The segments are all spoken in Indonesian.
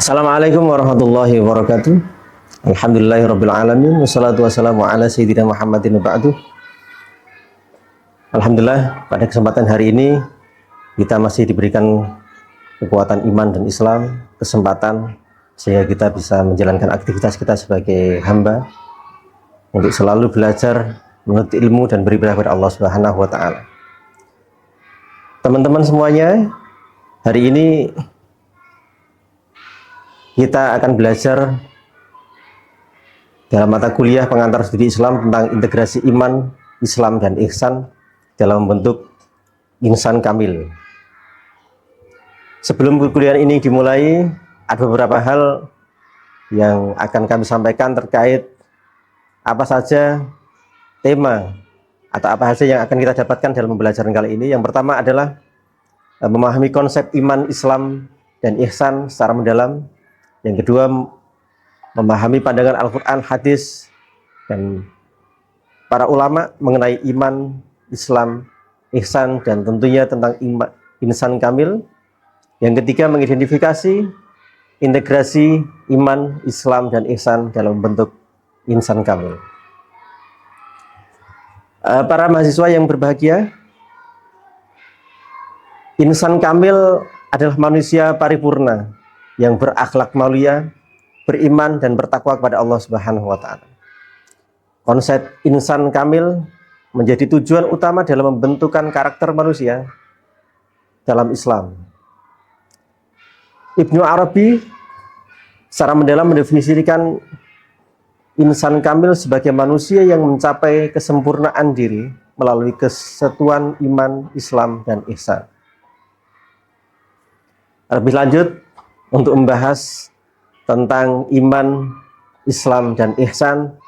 Assalamualaikum warahmatullahi wabarakatuh. Alhamdulillahirabbil alamin wassalatu wassalamu ala sayyidina Muhammadin wa ba'du. Alhamdulillah, pada kesempatan hari ini kita masih diberikan kekuatan iman dan Islam, kesempatan sehingga kita bisa menjalankan aktivitas kita sebagai hamba untuk selalu belajar, menuntut ilmu dan beribadah kepada Allah Subhanahu wa taala. Teman-teman semuanya, hari ini kita akan belajar dalam mata kuliah pengantar studi Islam tentang integrasi iman, Islam, dan ihsan dalam bentuk insan kamil. Sebelum kuliah ini dimulai, ada beberapa hal yang akan kami sampaikan terkait apa saja tema atau apa saja yang akan kita dapatkan dalam pembelajaran kali ini. Yang pertama adalah memahami konsep iman, Islam, dan ihsan secara mendalam. Yang kedua, memahami pandangan Al-Quran, hadis, dan para ulama mengenai iman, Islam, ihsan, dan tentunya tentang insan kamil. Yang ketiga, mengidentifikasi integrasi iman, Islam, dan ihsan dalam bentuk insan kamil. Para mahasiswa yang berbahagia, insan kamil adalah manusia paripurna yang berakhlak mulia, beriman, dan bertakwa kepada Allah Subhanahu wa taala. Konsep insan kamil menjadi tujuan utama dalam membentukan karakter manusia dalam Islam. Ibnu Arabi secara mendalam mendefinisikan insan kamil sebagai manusia yang mencapai kesempurnaan diri melalui kesatuan iman, Islam, dan ihsan. Lebih lanjut, untuk membahas tentang iman, Islam, dan ihsan,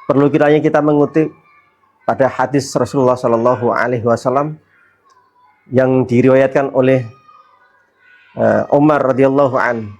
perlu kiranya kita mengutip pada hadis Rasulullah Shallallahu Alaihi Wasallam yang diriwayatkan oleh Umar radhiyallahu an.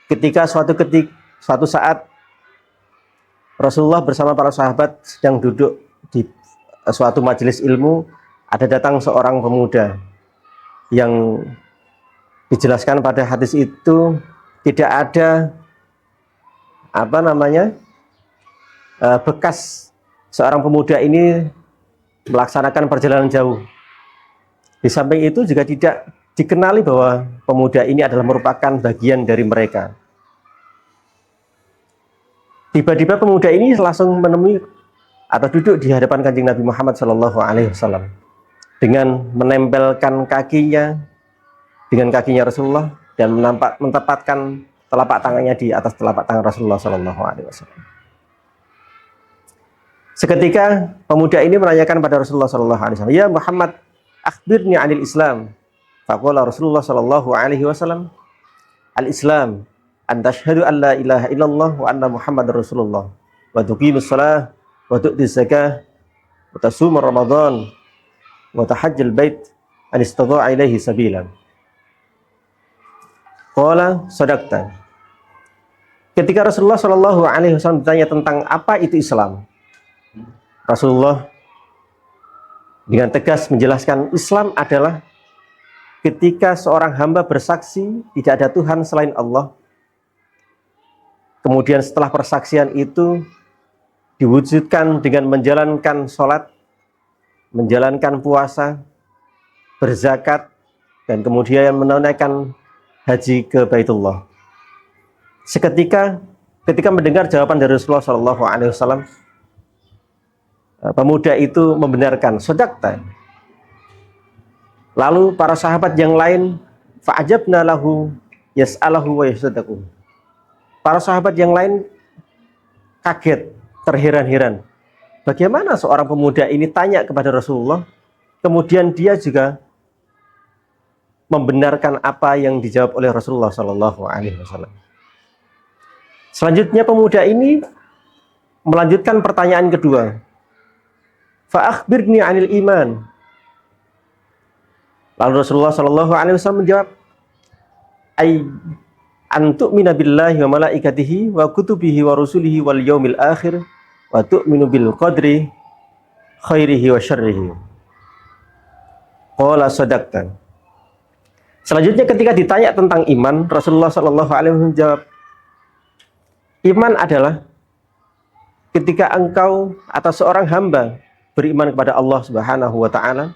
Ketika suatu saat Rasulullah bersama para sahabat sedang duduk di suatu majelis ilmu, ada datang seorang pemuda yang dijelaskan pada hadis itu tidak ada bekas seorang pemuda ini melaksanakan perjalanan jauh. Di samping itu juga tidak dikenali bahwa pemuda ini adalah merupakan bagian dari mereka. Tiba-tiba pemuda ini langsung menemui atau duduk di hadapan Kanjeng Nabi Muhammad SAW dengan menempelkan dengan kakinya Rasulullah dan menempatkan telapak tangannya di atas telapak tangan Rasulullah SAW. Seketika pemuda ini menanyakan pada Rasulullah SAW, "Ya Muhammad, akhbirni 'anil Islam." Faqala Rasulullah SAW, "Al-Islam an tashhadu an la ilaha illallah wa anna Muhammadar Rasulullah wa tuqimus shalah wa tu'tiz zakah wa tasuma Ramadan wa tahajjal bait an istata'a ilaihi sabila." Qala sadaqta. Ketika Rasulullah Shallallahu Alaihi Wasallam ditanya tentang apa itu Islam, Rasulullah dengan tegas menjelaskan Islam adalah ketika seorang hamba bersaksi tidak ada Tuhan selain Allah. Kemudian setelah persaksian itu diwujudkan dengan menjalankan sholat, menjalankan puasa, berzakat, dan kemudian menunaikan haji ke Baitullah. Ketika mendengar jawaban dari Rasulullah SAW, pemuda itu membenarkan, "Shadaqta." Lalu para sahabat yang lain, "Fa'ajabna lahu yas'alahu wa yasadaqu." Para sahabat yang lain kaget, terheran-heran. Bagaimana seorang pemuda ini tanya kepada Rasulullah, kemudian dia juga membenarkan apa yang dijawab oleh Rasulullah SAW. Selanjutnya pemuda ini melanjutkan pertanyaan kedua. "Fa'akhbirni 'anil iman." Lalu Rasulullah SAW menjawab, "Ay an tu'mina billahi wa malaikatihi wa kutubihi wa rusulihi wal yaumil akhir wa tu'minu bil qadri khairihi wa syarrihi." Qala sadaqta. Selanjutnya ketika ditanya tentang iman, Rasulullah SAW menjawab, iman adalah ketika engkau atau seorang hamba beriman kepada Allah Subhanahu wa Ta'ala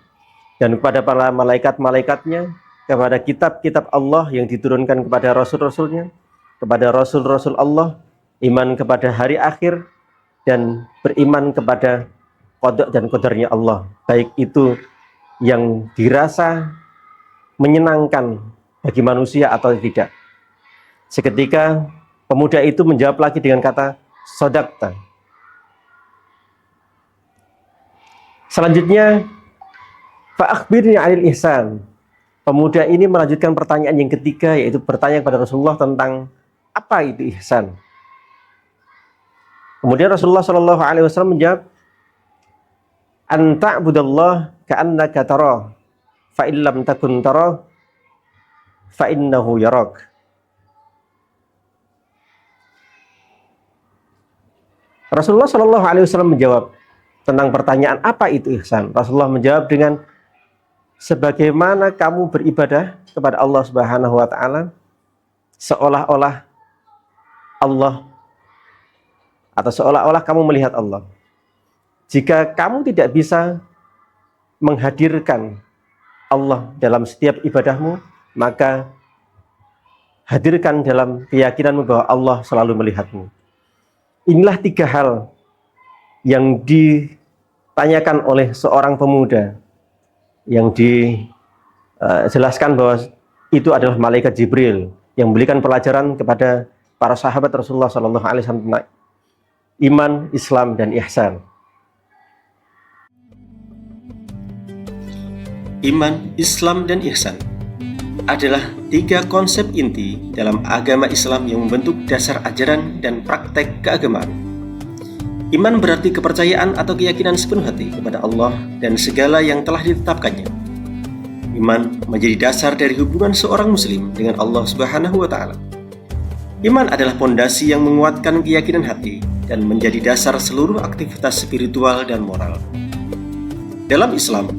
dan kepada para malaikat-malaikatnya, kepada kitab-kitab Allah yang diturunkan kepada rasul-rasulnya, kepada rasul-rasul Allah, iman kepada hari akhir, dan beriman kepada qada dan qadarnya Allah, baik itu yang dirasa menyenangkan bagi manusia atau tidak. Seketika pemuda itu menjawab lagi dengan kata shadaqta. Selanjutnya, fa akhbirni 'anil ihsan. Pemuda ini melanjutkan pertanyaan yang ketiga, yaitu bertanya kepada Rasulullah tentang apa itu ihsan. Kemudian Rasulullah SAW menjawab, an ta'budallah ka'annaka tarah, fa illam takun tarah fa innahu yarak. Rasulullah SAW menjawab tentang pertanyaan apa itu ihsan. Rasulullah menjawab dengan, sebagaimana kamu beribadah kepada Allah Subhanahu wa Ta'ala seolah-olah Allah atau seolah-olah kamu melihat Allah. Jika kamu tidak bisa menghadirkan Allah dalam setiap ibadahmu, maka hadirkan dalam keyakinanmu bahwa Allah selalu melihatmu. Inilah 3 hal yang ditanyakan oleh seorang pemuda, yang dijelaskan bahwa itu adalah malaikat Jibril yang memberikan pelajaran kepada para sahabat Rasulullah SAW tentang iman, Islam, dan ihsan. Iman, Islam, dan ihsan adalah 3 konsep inti dalam agama Islam yang membentuk dasar ajaran dan praktek keagamaan. Iman berarti kepercayaan atau keyakinan sepenuh hati kepada Allah dan segala yang telah ditetapkannya. Iman menjadi dasar dari hubungan seorang muslim dengan Allah Subhanahu wa Ta'ala. Iman adalah pondasi yang menguatkan keyakinan hati dan menjadi dasar seluruh aktivitas spiritual dan moral. Dalam Islam,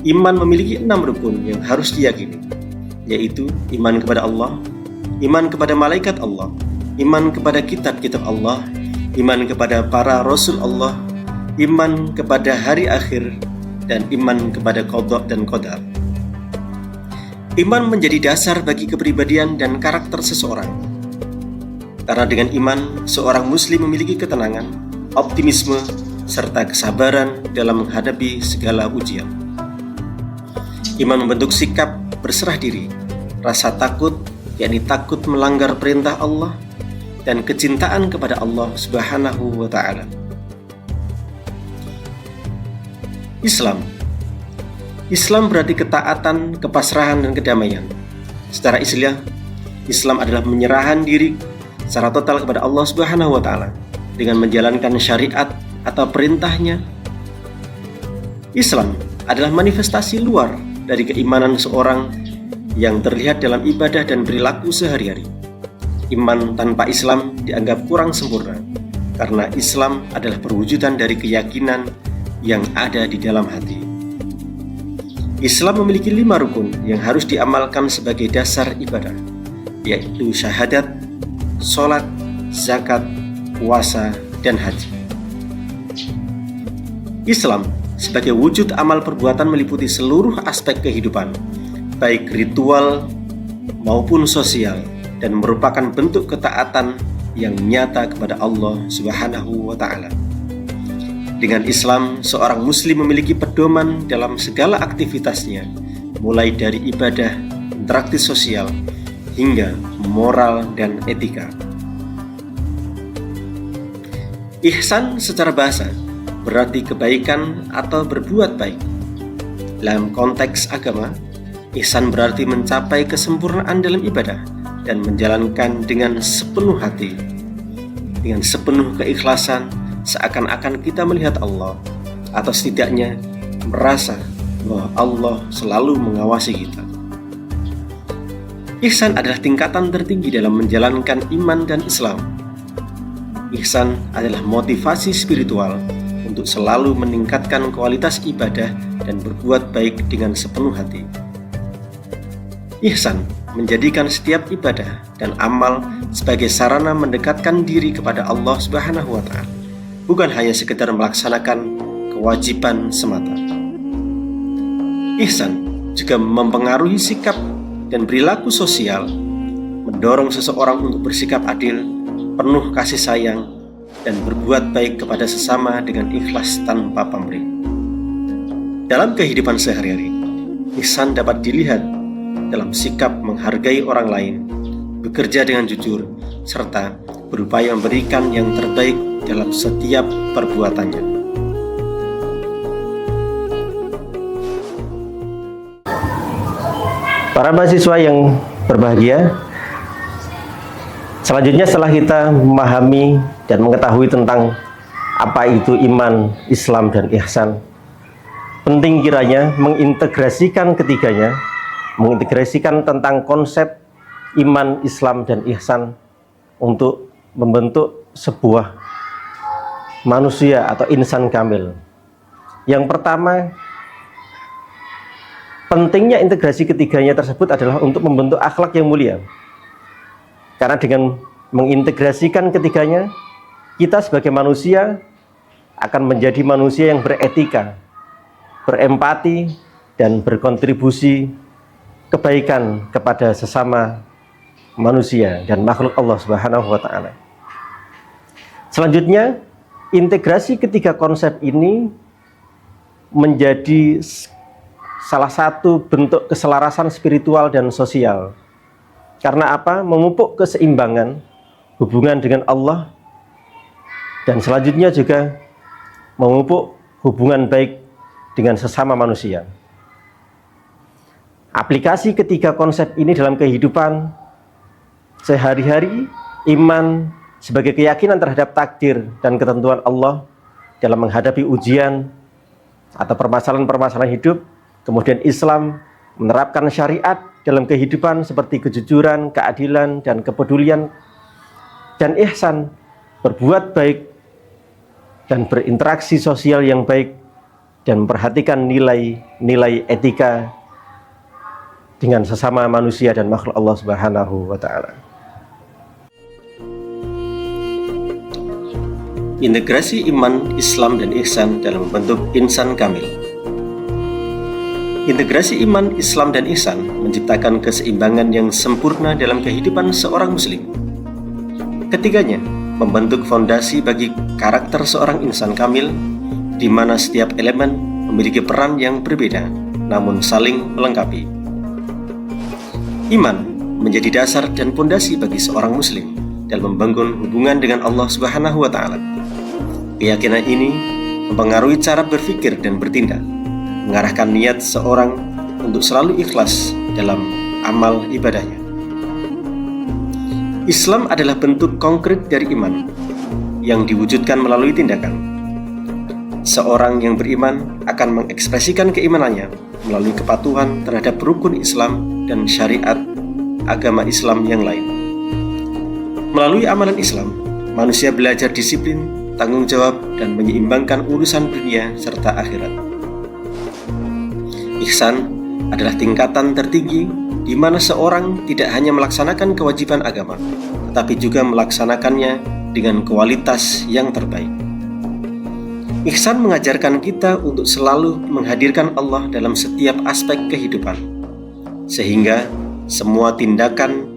iman memiliki 6 rukun yang harus diyakini, yaitu iman kepada Allah, iman kepada malaikat Allah, iman kepada kitab-kitab Allah, iman kepada para rasul Allah, iman kepada hari akhir, dan iman kepada qada dan qadar. Iman menjadi dasar bagi kepribadian dan karakter seseorang. Karena dengan iman, seorang muslim memiliki ketenangan, optimisme, serta kesabaran dalam menghadapi segala ujian. Iman membentuk sikap berserah diri, rasa takut, yakni takut melanggar perintah Allah, dan kecintaan kepada Allah Subhanahu wa Ta'ala. Islam berarti ketaatan, kepasrahan, dan kedamaian. Secara istilah, Islam adalah penyerahan diri secara total kepada Allah Subhanahu wa Ta'ala dengan menjalankan syariat atau perintahnya. Islam adalah manifestasi luar dari keimanan seorang yang terlihat dalam ibadah dan perilaku sehari-hari. Iman tanpa Islam dianggap kurang sempurna, karena Islam adalah perwujudan dari keyakinan yang ada di dalam hati. Islam memiliki 5 rukun yang harus diamalkan sebagai dasar ibadah, yaitu syahadat, sholat, zakat, puasa, dan haji. Islam sebagai wujud amal perbuatan meliputi seluruh aspek kehidupan, baik ritual maupun sosial, dan merupakan bentuk ketaatan yang nyata kepada Allah Subhanahu wa Ta'ala. Dengan Islam, seorang muslim memiliki pedoman dalam segala aktivitasnya, mulai dari ibadah, interaksi sosial, hingga moral dan etika. Ihsan secara bahasa berarti kebaikan atau berbuat baik. Dalam konteks agama, ihsan berarti mencapai kesempurnaan dalam ibadah dan menjalankan dengan sepenuh hati, dengan sepenuh keikhlasan, seakan-akan kita melihat Allah, atau setidaknya merasa bahwa Allah selalu mengawasi kita. Ihsan adalah tingkatan tertinggi dalam menjalankan iman dan Islam. Ihsan adalah motivasi spiritual untuk selalu meningkatkan kualitas ibadah dan berbuat baik dengan sepenuh hati. Ihsan menjadikan setiap ibadah dan amal sebagai sarana mendekatkan diri kepada Allah Subhanahu wa Ta'ala, bukan hanya sekedar melaksanakan kewajiban semata. Ihsan juga mempengaruhi sikap dan perilaku sosial, mendorong seseorang untuk bersikap adil, penuh kasih sayang, dan berbuat baik kepada sesama dengan ikhlas tanpa pamrih. Dalam kehidupan sehari-hari, ihsan dapat dilihat dalam sikap menghargai orang lain, bekerja dengan jujur, serta berupaya memberikan yang terbaik dalam setiap perbuatannya. Para mahasiswa yang berbahagia, selanjutnya setelah kita memahami dan mengetahui tentang apa itu iman, Islam, dan ihsan, penting kiranya mengintegrasikan ketiganya, mengintegrasikan tentang konsep iman, Islam, dan ihsan untuk membentuk sebuah manusia atau insan kamil. Yang pertama, pentingnya integrasi ketiganya tersebut adalah untuk membentuk akhlak yang mulia. Karena dengan mengintegrasikan ketiganya, kita sebagai manusia akan menjadi manusia yang beretika, berempati, dan berkontribusi kebaikan kepada sesama manusia dan makhluk Allah Subhanahu wa Ta'ala. Selanjutnya, integrasi ketiga konsep ini menjadi salah satu bentuk keselarasan spiritual dan sosial. Karena apa? Memupuk keseimbangan hubungan dengan Allah, dan selanjutnya juga memupuk hubungan baik dengan sesama manusia. Aplikasi ketiga konsep ini dalam kehidupan sehari-hari, iman sebagai keyakinan terhadap takdir dan ketentuan Allah dalam menghadapi ujian atau permasalahan-permasalahan hidup. Kemudian Islam menerapkan syariat dalam kehidupan seperti kejujuran, keadilan, dan kepedulian. Dan ihsan, berbuat baik dan berinteraksi sosial yang baik dan memperhatikan nilai-nilai etika dengan sesama manusia dan makhluk Allah Subhanahu wa Ta'ala. Integrasi iman, Islam, dan ihsan dalam membentuk insan kamil. Integrasi iman, Islam, dan ihsan menciptakan keseimbangan yang sempurna dalam kehidupan seorang muslim. Ketiganya membentuk fondasi bagi karakter seorang insan kamil, di mana setiap elemen memiliki peran yang berbeda namun saling melengkapi. Iman menjadi dasar dan fondasi bagi seorang muslim dalam membangun hubungan dengan Allah Subhanahu wa Ta'ala. Keyakinan ini mempengaruhi cara berpikir dan bertindak, mengarahkan niat seorang untuk selalu ikhlas dalam amal ibadahnya. Islam adalah bentuk konkret dari iman yang diwujudkan melalui tindakan. Seorang yang beriman akan mengekspresikan keimanannya melalui kepatuhan terhadap rukun Islam dan syariat agama Islam yang lain. Melalui amalan Islam, manusia belajar disiplin, tanggung jawab, dan menyeimbangkan urusan dunia serta akhirat. Ihsan adalah tingkatan tertinggi di mana seorang tidak hanya melaksanakan kewajiban agama, tetapi juga melaksanakannya dengan kualitas yang terbaik. Ihsan mengajarkan kita untuk selalu menghadirkan Allah dalam setiap aspek kehidupan, sehingga semua tindakan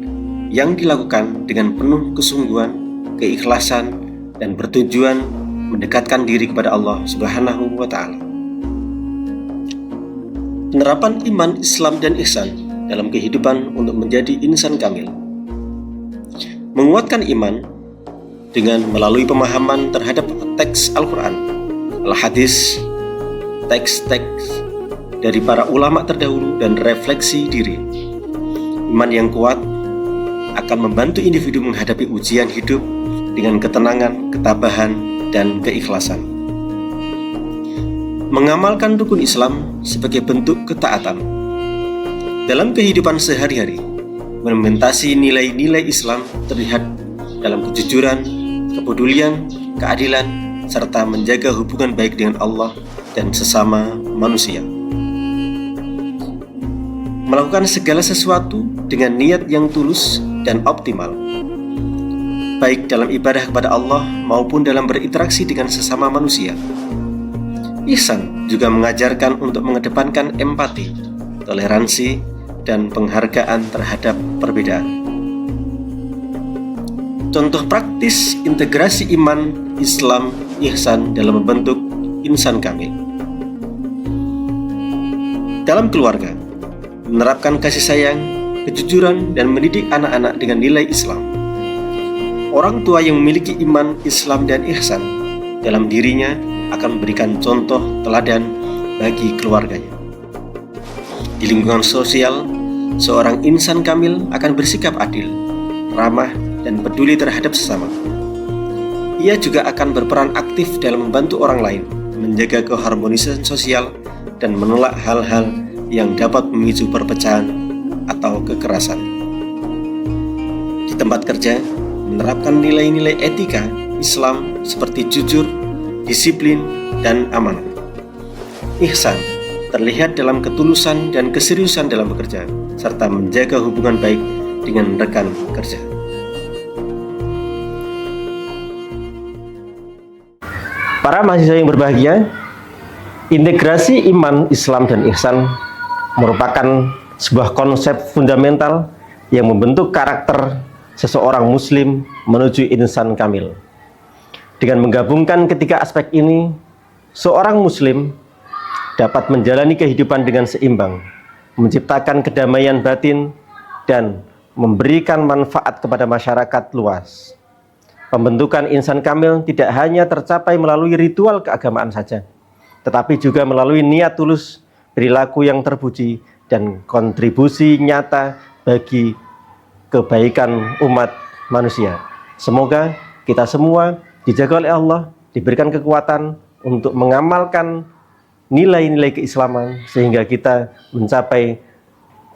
yang dilakukan dengan penuh kesungguhan, keikhlasan, dan bertujuan mendekatkan diri kepada Allah Subhanahu wa Ta'ala. Penerapan iman, Islam, dan ihsan dalam kehidupan untuk menjadi insan kamil. Menguatkan iman dengan melalui pemahaman terhadap teks Al-Quran, Al-Hadis, teks-teks dari para ulama terdahulu, dan refleksi diri. Iman yang kuat akan membantu individu menghadapi ujian hidup dengan ketenangan, ketabahan, dan keikhlasan. Mengamalkan rukun Islam sebagai bentuk ketaatan. Dalam kehidupan sehari-hari, mengimplementasi nilai-nilai Islam terlihat dalam kejujuran, kepedulian, keadilan, serta menjaga hubungan baik dengan Allah dan sesama manusia. melakukan segala sesuatu dengan niat yang tulus dan optimal, baik dalam ibadah kepada Allah maupun dalam berinteraksi dengan sesama manusia. Ihsan juga mengajarkan untuk mengedepankan empati, toleransi, dan penghargaan terhadap perbedaan. Contoh praktis integrasi iman, Islam, ihsan dalam membentuk insan kamil. Dalam keluarga, menerapkan kasih sayang, kejujuran, dan mendidik anak-anak dengan nilai Islam. Orang tua yang memiliki iman, Islam, dan ihsan dalam dirinya akan memberikan contoh teladan bagi keluarganya. Di lingkungan sosial, seorang insan kamil akan bersikap adil, ramah, dan peduli terhadap sesama. Ia juga akan berperan aktif dalam membantu orang lain, menjaga keharmonisan sosial, dan menolak hal-hal yang dapat memicu perpecahan atau kekerasan. Di tempat kerja, menerapkan nilai-nilai etika Islam seperti jujur, disiplin, dan amanah. Ihsan terlihat dalam ketulusan dan keseriusan dalam bekerja, serta menjaga hubungan baik dengan rekan kerja. Para mahasiswa yang berbahagia, integrasi iman, Islam, dan ihsan merupakan sebuah konsep fundamental yang membentuk karakter seseorang muslim menuju insan kamil. Dengan menggabungkan ketiga aspek ini, seorang muslim dapat menjalani kehidupan dengan seimbang, menciptakan kedamaian batin, dan memberikan manfaat kepada masyarakat luas. Pembentukan insan kamil tidak hanya tercapai melalui ritual keagamaan saja, tetapi juga melalui niat tulus, perilaku yang terpuji, dan kontribusi nyata bagi kebaikan umat manusia. Semoga kita semua dijaga oleh Allah, diberikan kekuatan untuk mengamalkan nilai-nilai keislaman, sehingga kita mencapai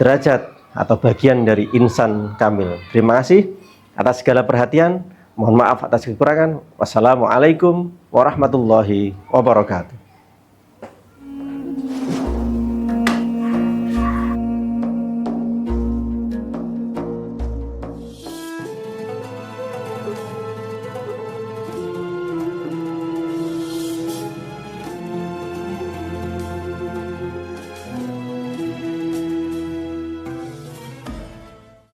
derajat atau bagian dari insan kamil. Terima kasih atas segala perhatian. Mohon maaf atas kekurangan. Wassalamualaikum warahmatullahi wabarakatuh.